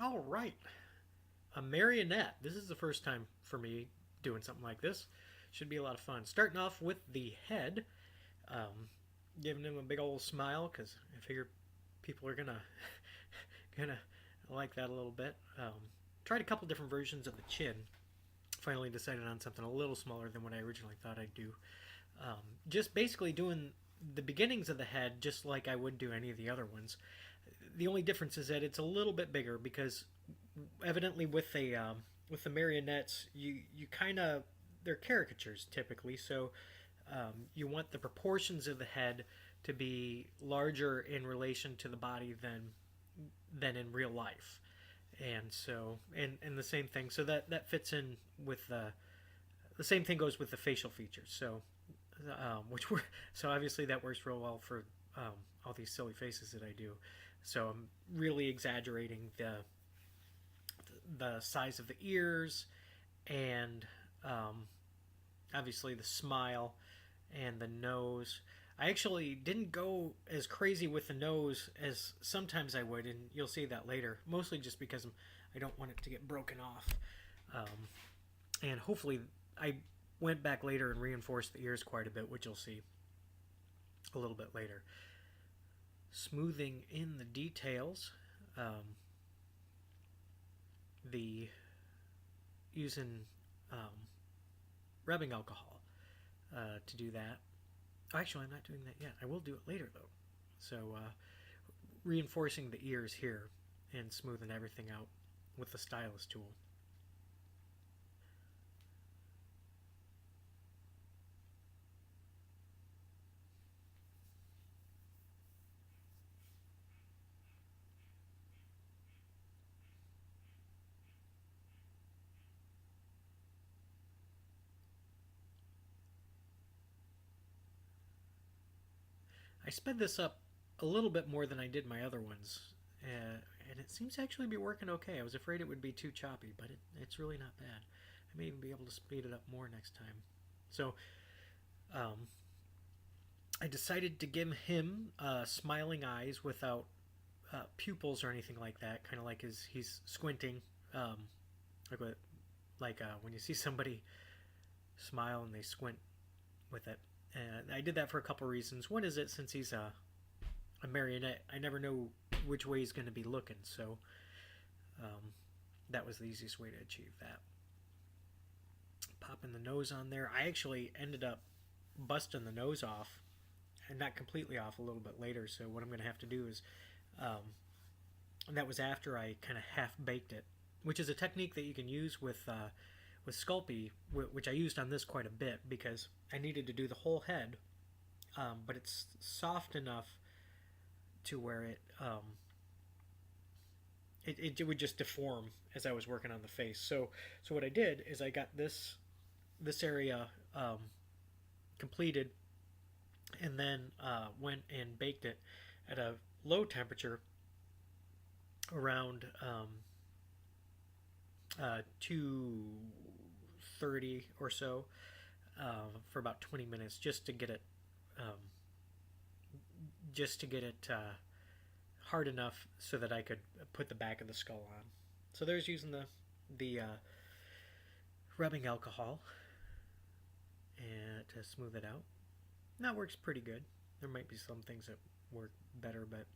All right, a marionette. This is the first time for me doing something like this. Should be a lot of fun. Starting off with the head, um, giving him a big old smile because I figure people are gonna gonna like that a little bit. Tried a couple different versions of the chin. Finally decided on something a little smaller than what I originally thought I'd do. Just basically doing the beginnings of the head just like I would do any of the other ones. The only difference is that it's a little bit bigger because evidently with the marionettes you kind of they're caricatures typically, so you want the proportions of the head to be larger in relation to the body than in real life. And so and the same thing, so that fits in with the same thing goes with the facial features. So which were so obviously that works real well for all these silly faces that I do. So I'm really exaggerating the size of the ears and obviously the smile and the nose. I actually didn't go as crazy with the nose as sometimes I would, and you'll see that later. Mostly just because I don't want it to get broken off. Um, and hopefully, I went back later and reinforced the ears quite a bit, which you'll see a little bit later. Smoothing in the details, um, the using um, rubbing alcohol to do that. Actually, I'm not doing that yet. I will do it later though. So reinforcing the ears here and smoothing everything out with the stylus tool. I sped this up a little bit more than I did my other ones, and it seems to actually be working okay. I was afraid it would be too choppy, but it's really not bad. I may even be able to speed it up more next time. So um, I decided to give him smiling eyes without pupils or anything like that. Kind of like he's squinting, um, like when you see somebody smile and they squint with it. And I did that for a couple reasons. One is that since he's a marionette, I never know which way he's going to be looking, so um, that was the easiest way to achieve that. Popping the nose on there. I actually ended up busting the nose off, and not completely off, a little bit later. So what I'm going to have to do is, and that was after I kind of half baked it, which is a technique that you can use with Sculpey, which I used on this quite a bit because I needed to do the whole head, but it's soft enough to where it would just deform as I was working on the face. So what I did is I got this area completed, and then went and baked it at a low temperature around 230 or so for about 20 minutes um, just to get it hard enough so that I could put the back of the skull on. So there's using the rubbing alcohol and to smooth it out. And that works pretty good. There might be some things that work better, but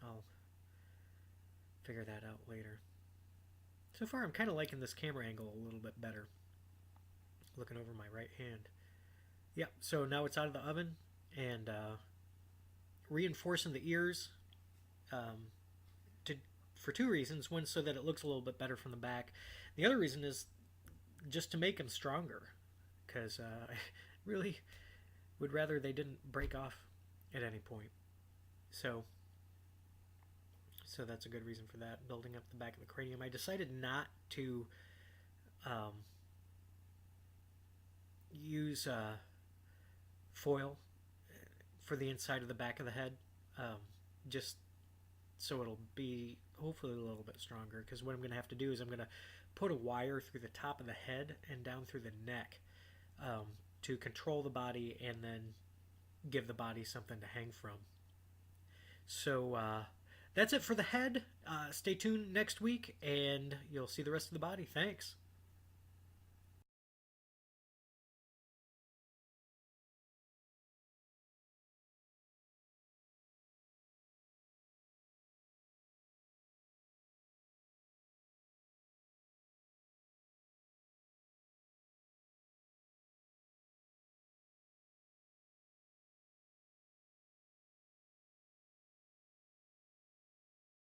I'll figure that out later. So far, I'm kind of liking this camera angle a little bit better. Looking over my right hand. Yep, so now it's out of the oven and reinforcing the ears um, to for two reasons. One, so that it looks a little bit better from the back. The other reason is just to make them stronger, because I really would rather they didn't break off at any point. So so that's a good reason for that. Building up the back of the cranium. I decided not to um, use foil for the inside of the back of the head, um, just so it'll be hopefully a little bit stronger. Because what I'm going to have to do is I'm going to put a wire through the top of the head and down through the neck to control the body and then give the body something to hang from. So that's it for the head. Stay tuned next week, and you'll see the rest of the body. Thanks.